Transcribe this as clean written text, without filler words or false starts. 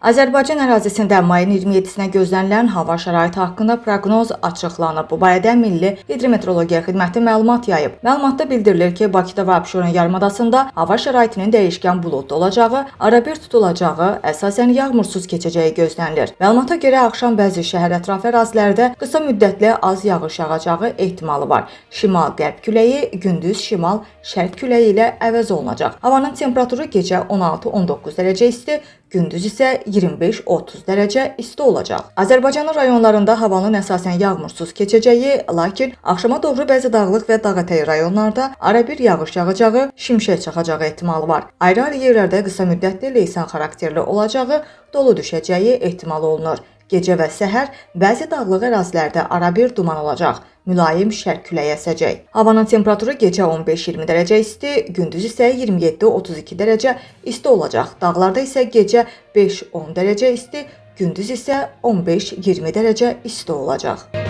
Azərbaycan ərazisində mayın 27-sinə gözlənilən hava şəraiti haqqında proqnoz açıqlanıb. Bu barədə Milli Hidrometeorologiya Xidməti məlumat yayıb. Məlumatda bildirilir ki, Bakıda və Abşeron yarımadasında hava şəraitinin dəyişkən buludlu olacağı, arabir tutulacağı, əsasən yağmursuz keçəcəyi gözlənilir. Məlumata görə axşam bəzi şəhər ətrafı ərazilərdə qısa müddətli az yağış yağacağı ehtimalı var. Şimal-qərb küləyi gündüz şimal-şərq küləyi ilə əvəz olunacaq. Havanın temperaturu gecə 16-19 dərəcə isti, gündüz isə 25-30 dərəcə isti olacaq. Azərbaycanın rayonlarında havanın əsasən yağmursuz keçəcəyi, lakin axşama doğru bəzi dağlıq və dağətəyi rayonlarda arabir yağış yağacağı, şimşək çaxacağı ehtimalı var. Ayrı-ayrı yerlərdə qısa müddətli leysan xarakterli olacağı, dolu düşəcəyi ehtimal olunur. Gecə və səhər bəzi dağlıq ərazilərdə arabir duman olacaq. Mülayim şərq küləyi əsəcək. Havanın temperaturu gecə 15-20 dərəcə isti, gündüz isə 27-32 dərəcə isti olacaq. Dağlarda isə gecə 5-10 dərəcə isti, gündüz isə 15-20 dərəcə isti olacaq.